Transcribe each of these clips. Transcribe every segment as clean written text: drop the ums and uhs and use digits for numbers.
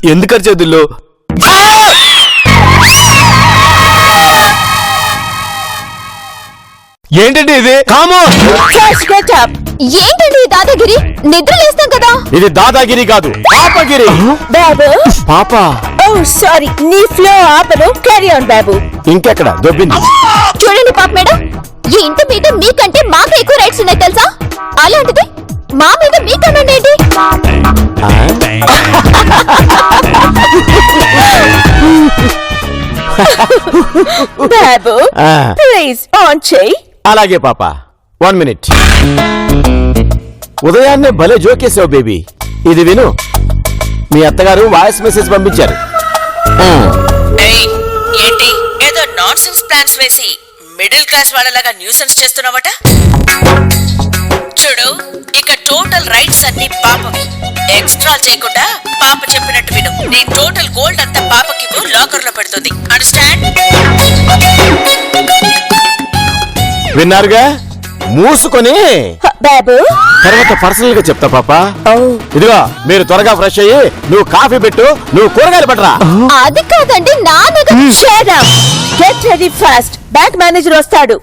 ఎందుకని చదువులు ఏంటండి ఇది? ఏంటండి దాదాగిరి? నిద్ర లేస్తాం కదా. ఇది దాదాగిరి కాదు, పాపగిరి. బాబు పాప. ఓ సారీ, నీ ఫ్లో ఆపను. క్యారీ ఆన్ బాబు. ఇంకెక్కడ దొబ్బింది? చూడండి పాప మేడం, ఈ ఇంటి మీద మీకంటే మాకు ఎక్కువ రైట్స్ ఉన్నాయి తెలుసా? అలాంటిది మా మీద మీ కమెంట్ ఏంటి? బాబు ప్లీజ్ ఆన్ చేయి. అలాగే పాప. 1 minute. ఉదయాన్నే భలే జోకేసావు బేబీ. ఇది విను, మీ అత్తగారు వాయిస్ మెసేజ్ పంపించారు. ఏంటి ఏదో నాన్ సెన్స్ ప్లాన్స్ వేసి మిడిల్ క్లాస్ వాళ్ళలాగా న్యూసెన్స్ చేస్తున్నావట? చూడు, ఇక టోటల్ రైట్స్ అన్ని పాపవి. ఎక్స్ట్రా చేయకుండా పాప చెప్పినట్టు విను. నీ టోటల్ గోల్డ్ అంతా పాపకివ్వు, లాకర్ లో పెడుతుంది. అండర్స్టాండ్? విన్నారుగా, మూసుకొని బాబు తర్వాత పర్సనల్ గా చెప్తా పాప. ఇదిగో, మీరు త్వరగా ఫ్రెష్ అయ్యి నువ్వు కాఫీ పెట్టు, నువ్వు కూరగాయలు పట్టరా. అది కాదండి, నాన్నగా. Shut up, get ready fast. Bank manager వస్తాడు.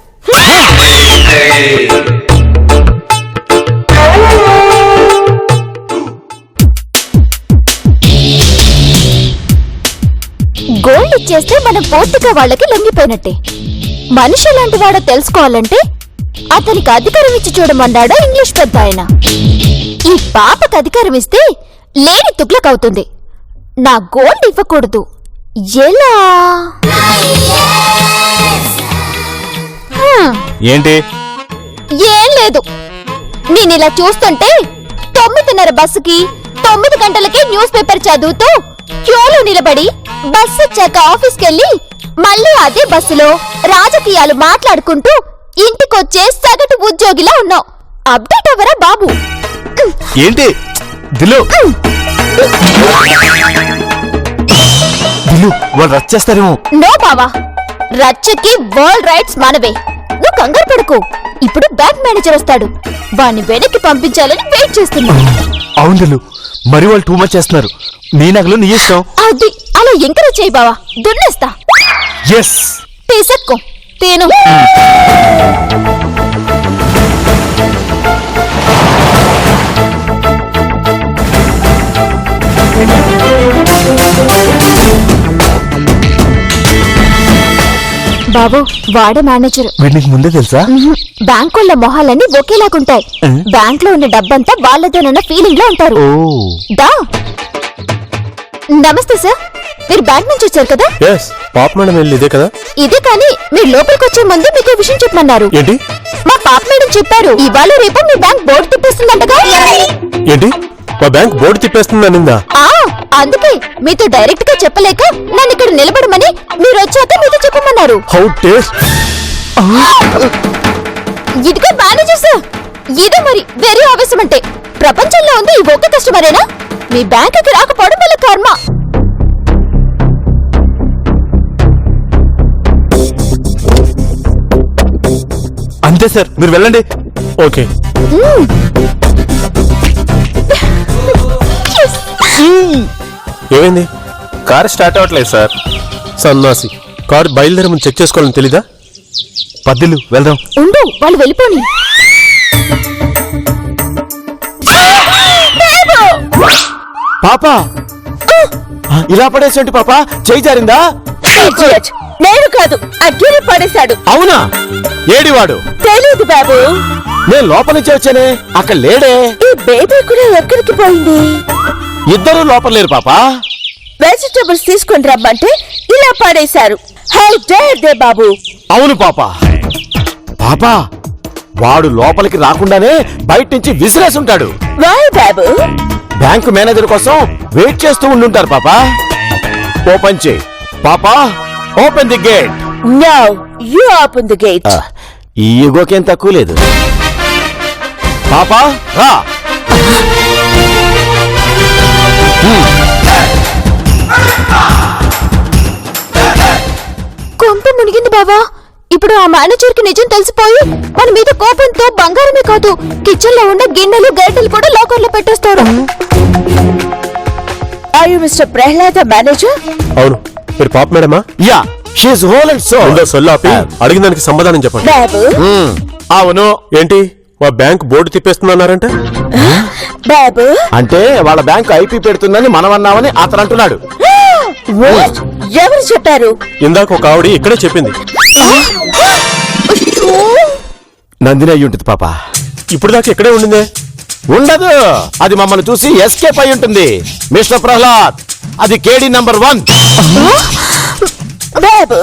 గోల్డ్ ఇచ్చేస్తే మనం పూర్తిగా వాళ్ళకి లొంగిపోయినట్టే. మనిషి లాంటి వాడో తెలుసుకోవాలంటే అతనికి అధికారం ఇచ్చి చూడమన్నాడు ఇంగ్లీష్ పెద్ద ఆయన. ఈ పాపకు అధికారం ఇస్తే లేని తుగ్లకవుతుంది. నా గోల్డ్ ఇవ్వకూడదు. ఎలా? ఏంటి? ఏం లేదు, నేనిలా చూస్తుంటే 9:30 బస్సుకి 9 గంటలకి న్యూస్ పేపర్ చదువుతూ క్యూలో నిలబడి బస్సు వచ్చాక ఆఫీస్కెళ్ళి మళ్ళీ అదే బస్సులో రాజకీయాలు మాట్లాడుకుంటూ ఇంటికొచ్చే సగటు ఉద్యోగిలా ఉన్నావు. అప్డేట్ అవ్వరా బాబు? ఏంటి దిలు? దిలు, వాళ్ళు రచ్చేస్తారేమో. నో బావా, రచ్చకి వరల్డ్ రైట్స్ మనవే. నువ్వు కంగారు పడుకో. ఇప్పుడు బ్యాంక్ మేనేజర్ వస్తాడు, వాణ్ణి వెనక్కి పంపించాలని వెయిట్ చేస్తున్నా. అవును దిలు, మరి వాళ్ళు టూ మచ్ చేస్తున్నారు. నీ నగలు నీ ఇష్టం. అది అలా ఎంకరేజ్ చేయి బావా, దున్నేస్తా. ఎస్, తీసక్కో తేను. బాబు, వాడే మేనేజర్. వీడికి ముందే తెలుసా? బ్యాంకుల మొహాలన్నీ ఒకేలాగుంటాయి. బ్యాంక్ లో ఉన్న డబ్బంతా వాళ్ళదేనన్న ఫీలింగ్ లో ఉంటారు. దా. నమస్తే సార్, మీరు బ్యాంక్ నుంచి వచ్చారు కదా? పాప మేడం ఇదే కదా? ఇదే, కానీ మీరు లోపలికి వచ్చే ముందు మీకు విషయం చెప్పమన్నారు. ఏంటి? మా పాప మేడం చెప్పారు, ఇవాళ రేపు మీ బ్యాంక్ బోర్డు తిప్పేస్తుందంటగా. ఏంటి? మా బ్యాంక్ బోర్డు తిప్పేస్తుందనిందా? అందుకే మీతో డైరెక్ట్ గా చెప్పలేక నన్ను ఇక్కడ నిలబడమని మీరు వచ్చాక మీతో చెప్పమన్నారు. ఇదిగో మేనేజర్ సార్, ఇదే మరి వెరీ ఆవేశం అంటే. ప్రపంచంలో ఉంది ఈ ఒక్క కస్టమరేనా? మీ బ్యాంకుకి రాకపోవడం వల్ల కర్మ. అంతే సార్, మీరు వెళ్ళండి. ఓకే. ఏమైంది? కారు స్టార్ట్ అవ్వట్లేదు సార్. సన్నాసి, కారు బయలుదేరి ముందు చెక్ చేసుకోవాలని తెలీదా? పద్దులు వెళ్దాం. ఉండు, వాళ్ళు వెళ్ళిపోని. పాపా, ఇలా పడేసేంటి పాపా? చేయి జారిందా? నేను కాదు, అగ్గిరి పడేశాడు. అవునా? ఏడివాడు? తెలీదు బాబు, నేను లోపల నుంచి వచ్చానే, అక్కడ లేడే. ఈ బేబీ కూడా ఎక్కడికి పోయింది? ఇద్దరు లోపల లేరు పాపా. వెజిటబుల్స్ తీసుకుని రమ్మంటే ఇలా పడేశారు. హౌ డేర్ దే బాబు? అవును పాపా. పాపా, వాడు లోపలికి రాకుండానే బయట నుంచి విసిరేసుంటాడు. వై బాబు? బ్యాంకు మేనేజర్ కోసం వెయిట్ చేస్తూ ఉండుంటారు పాపా. ఓపెన్ చేయి పాపా, open the gate. No, you open the gate. ఈ యుగోకేం తక్కువ లేదు. పాపా రా. కొంప మునిగింది బావా. ఇప్పుడు ఆ మేనేజర్ కి నిజం తెలిసిపోయి మన మీద కోపంతో బంగారమే కాదు, కిచెన్ లో ఉన్న గిన్నెలు గరిటెలు కూడా లాకర్ లో పెట్టేస్తారు. I Are you Mr. Prahlada, manager? అవును, మీరు పాప మేడమా? Yeah she whole and so. ముందు సొల్లు ఆపి అడిగిన దానికి సమాధానం చెప్పండి. Babu? అవును. ఏంటి మా బ్యాంక్ బోర్డు తిప్పేస్తున్నారంటే? Babu? అంటే వాళ్ళ బ్యాంకు ఐపీ పెడుతుందని మనం అన్నామని అతను అంటున్నాడు. What? ఎవరు చెప్పారు? ఇందాక ఒక ఆవిడ ఇక్కడే చెప్పింది. నందిని అయి ఉంటుంది పాప. ఇప్పుడు దాకా ఇక్కడే ఉండిందే. ఉండదు, అది మమ్మల్ని చూసి ఎస్కేప్ అయి ఉంటుంది. మిస్టర్ ప్రహ్లాద్, అది కేడీ నంబర్ 1. Babu?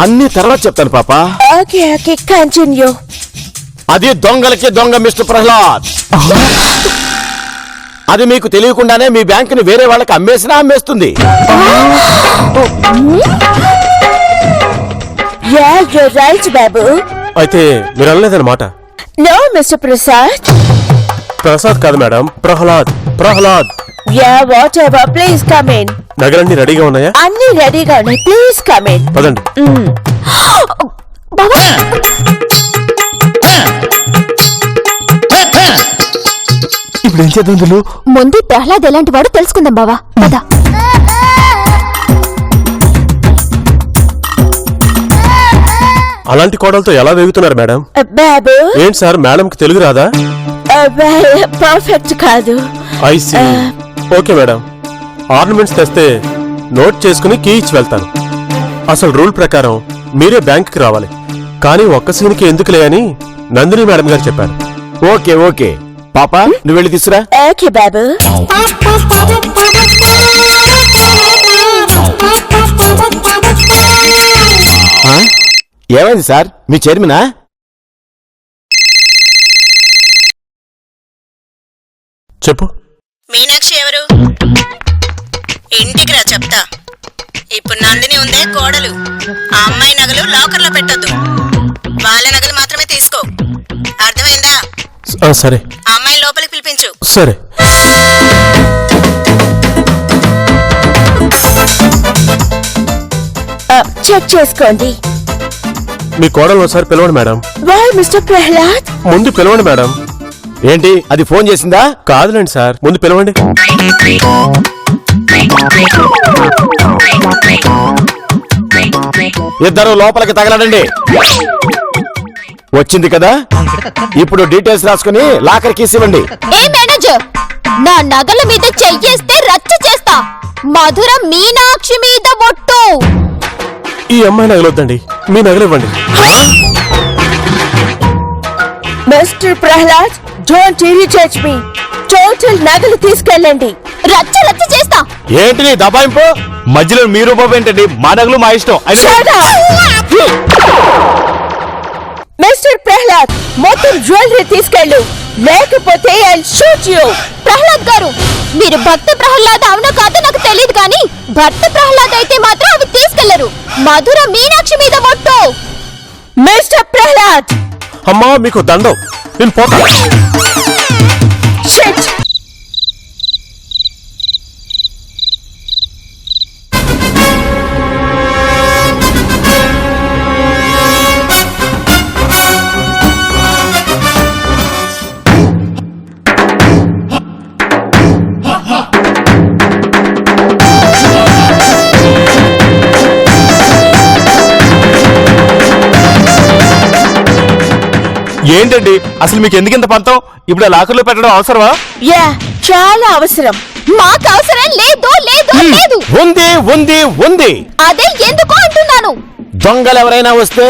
అన్ని తర్వాత చెప్తాను పాప. Okay, continue. అది దొంగలకి దొంగ మిస్టర్ ప్రహ్లాద్. అది మీకు తెలియకుండానే మీ బ్యాంకుని వేరే వాళ్ళకి అమ్మేసినా అమ్మేస్తుంది. Yeah, you're right, Babu. అయితే మీరు అనలేదన్నమాట. No, Mr. Prasad. ప్రసాద్ కాదు madam, Prahlad. Prahlad. Yeah, whatever. Please come in. నగలన్నీ రెడీగా ఉన్నాయా? అన్ని రెడీగా ఉన్నాయి. Please come in. పదండి. బావా, ఇప్పుడు ఏం చేద్దాం? ముందు ప్రహ్లాద్ ఎలాంటి వాడు తెలుసుకుందాం బావా. పద. అలాంటి కోడలతో ఎలా వేగుతున్నారు మేడం? Babu? ఏంటి సార్, మేడంకి తెలుగు రాదా? పర్ఫెక్ట్ కాదు. ఐసీ. ఓకే మేడం, ఆర్నమెంట్స్ తెస్తే నోట్ చేసుకుని కీ ఇచ్చి వెళ్తాను. అసలు రూల్ ప్రకారం మీరే బ్యాంకుకి రావాలి, కానీ ఒక్క సీన్కి ఎందుకులే అని నందిని మేడం గారు చెప్పారు. ఓకే ఓకే పాప, నువ్వు వెళ్ళి తీసురా. ఓకే బాబు. ఏమైంది సార్, మీ చైర్మనా? చెప్పు. మీనాక్షి ఎవరు? ఇంటికి రా చెప్తా. ఇప్పుడు నందిని ఉందే కోడలు. ఆ అమ్మాయి నగలు లాకర్లో పెట్టొద్దు, వాళ్ళ నగలు మాత్రమే తీసుకో. అర్థమైందా? సరే. ఆ అమ్మాయి లోపలికి పిలిపించు. సరే. చెక్ చేసుకోండి. మీ కోడలు ఒకసారి పిలవండి మేడం. Why mister Prahlad? ముందు పిలవండి మేడం. ఏంటి, అది ఫోన్ చేసిందా? కాదులేండి సార్, ముందు పిలవండి. ఇద్దరు లోపలికి తగలడండి. వచ్చింది కదా, ఇప్పుడు డీటెయిల్స్ రాసుకుని లాకర్ కీస్ ఇవ్వండి. ఏ మేనేజర్, నా నగల మీద చెయ్యేస్తే రచ్చ చేస్తా. మధుర మీనాక్షి మీద బొట్టు. ఈ అమ్మాయి నగలొద్దండి, మీ నగలు ఇవ్వండి. Mister Prahlad, don't irritate me. Total నగలు తీసుకెళ్ళండి. రచ్చ రచ్చ చేస్తా. ఏంటి నీ దబాయింపు? మధ్యలో మీరు ఏంటండి? మా నగలు మా ఇష్టం. Shut up! మిస్టర్ ప్రహ్లాద్, మొత్తం జ్యువెలరీ తీసుకెళ్ళు, లేకపోతే ఐ షూట్ యు. ప్రహ్లాద్ గారు, మీరు భక్త ప్రహ్లాద్ అవునో కాదో నాకు తెలియదు, కానీ భక్త ప్రహ్లాద్ అయితే మాత్రం అవి తీసుకెళ్లరు. మధుర మీనాక్షి మీద బొట్టు. మిస్టర్ ప్రహ్లాద్! అమ్మా మీకు దండం, నేను పోతా. Shit! ఏంటండి అసలు మీకు ఎందుకింత పంతం? ఇప్పుడు లాకర్లో పెట్టడం అవసరమా? యా, చాలా అవసరం. మాకు అవసరం లేదు లేదు లేదు. ఉంది ఉంది ఉంది. అదే ఎందుకు అంటున్నాను. దొంగలు ఎవరైనా వస్తే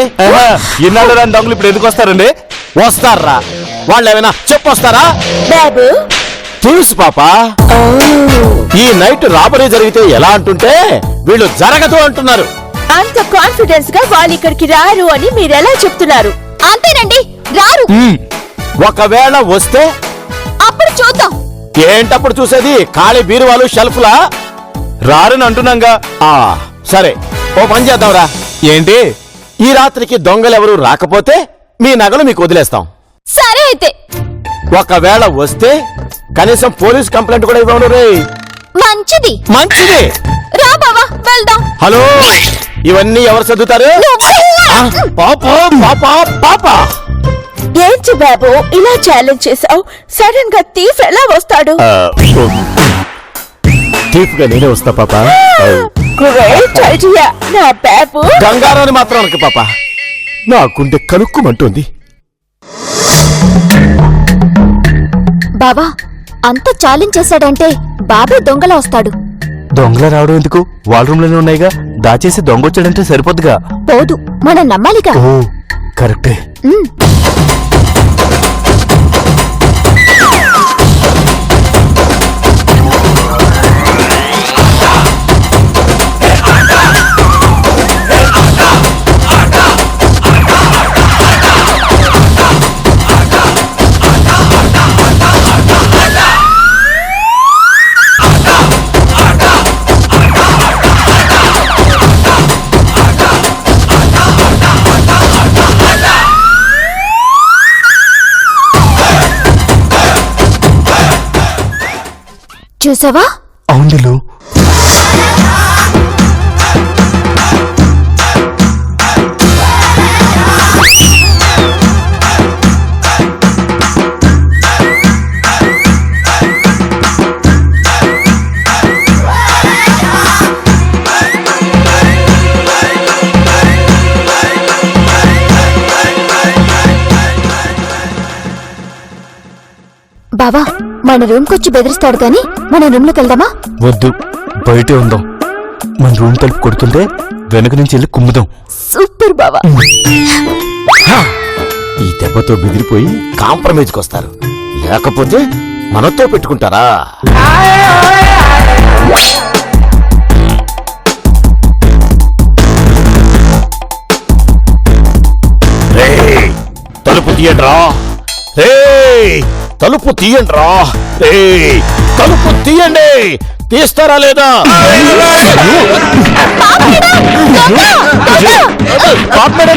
ఇన్నాళ్ళు రాని దొంగలు ఇప్పుడు ఎందుకు వస్తారండి? వస్తారా? వాళ్ళు ఏమైనా చెప్పొస్తారా? బాబు, తెలుసు పాప. ఈ నైట్ రాబరీ జరిగితే ఎలా అంటుంటే వీళ్ళు జరగదు అంటున్నారు. అంత కాన్ఫిడెన్స్ గా వాళ్ళు ఇక్కడికి రారు అని మీరెలా చెప్తున్నారు? అంతేనండి, రారు. ఒకవేళ వస్తే అప్పుడు చూద్దాం. ఏంటప్పుడు చూసేది? ఖాళీ బీరువాలు షెల్ఫ్లా? రారని అంటున్నాగా. సరే, ఓ పని చేద్దాంరా. ఏంటి, ఈ రాత్రికి దొంగలెవరూ రాకపోతే మీ నగలు మీకు వదిలేస్తాం. సరే అయితే. ఒకవేళ వస్తే కనీసం పోలీస్ కంప్లైంట్ కూడా ఇవ్వను రే. మంచిది మంచిది. రా బావా, వెళ్దాం. హలో, ఇవన్నీ ఎవరు చదువుతారు? పాప పాప పాప. ఏంటి బాబు ఇలా ఛాలెంజ్ చేసావు? సడన్ గా థీఫ్ ఎలా వస్తాడు? చీఫ్ గా నేనే వస్తా పాప. గ్రేట్ ఐడియా నా బాబు. గంగారాన్ని మాత్రం అనకు పాప, నా గుండె కలుక్కుమంటుంది. బావా అంత ఛాలెంజ్ చేశాడంటే బాబే దొంగల వస్తాడు. దొంగల రావడం ఎందుకు? వాళ్ళ రూమ్ లోనే ఉన్నాయిగా, దాచేసి దొంగ వచ్చాడంటే సరిపోద్దుగా. పోదు, మనం నమ్మాలిగా. ఓ కరెక్టే. ఉమ్. చూసావా? అవును. బావా మన రూమ్ కొచ్చి బెదిరిస్తాడు కానీ మన రూమ్ లోకి వెళ్దామా? వద్దు, బయటే ఉందాం. మన రూమ్ తలుపు కొడుతుంటే వెనక నుంచి వెళ్ళి కుమ్ముదాం. సూపర్ బావా. ఈ దెబ్బతో బెదిరిపోయి కాంప్రమైజ్కి వస్తారు, లేకపోతే మనతో పెట్టుకుంటారా? రేయ్, తలుపు తీయండ్రా. తలుపు తీయండ్రా. తలుపు తీయండి. తీస్తారా లేదా?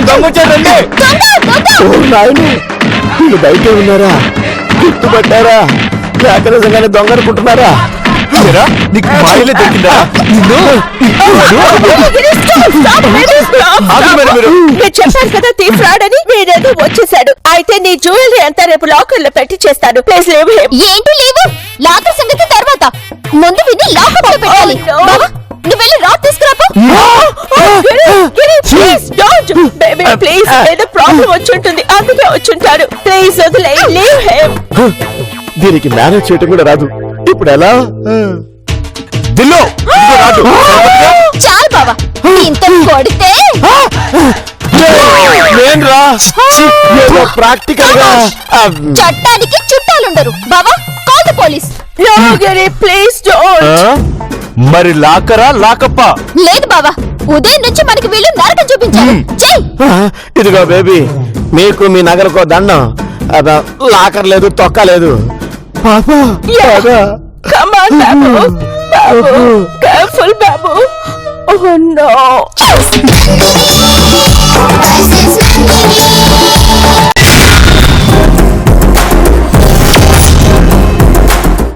దొంగొచ్చారండి. వీళ్ళు బయటే ఉన్నారా? గుర్తుపట్టారా? లేక నిజంగానే దొంగ అనుకుంటున్నారా? నీకు మాయలే దొరికిందా? నేను చెప్పాను కదా థీఫ్ రాడని. వీడేదో వచ్చేసాడు. అయితే నీ జ్యువెలరీ అంతా రేపు లాకర్ లో పెట్టి చేస్తాను. Please leave him. ఏంటి లేదు, లాకర్ సంగతి తర్వాత. ముందు విని లాకర్ లో పెట్టాలి. బావా నువ్వు వెళ్ళి రాడ్ తీసుకురాపో. Please don't baby please. ఏదో ప్రాబ్లం వచ్చుంటుంది, అందుకే వచ్చుంటాడు. ప్లీజ్ వదిలే, లీవ్ హిమ్. దీనికి మేనేజ్ చేయటం కూడా రాదు. ఇప్పుడు ఎలా? దిల్లో చాలు బావా, ఇంత కొడితే ప్రాక్టికల్ గా చట్టానికి చుట్టాలుండరు. బావా call the police. No Giri please don't. మరి లాకరా లాకప్పా? లేదు బావా, ఉదయం నుంచి మనకి వీళ్ళు నరకం చూపించారు. చెయ్. ఇదిగో బేబీ, మీకు మీ నగలకో దండం. లాకర్ లేదు, తొక్క లేదు. పాపా Come on, Babu. Babu, careful, Babu. Oh no.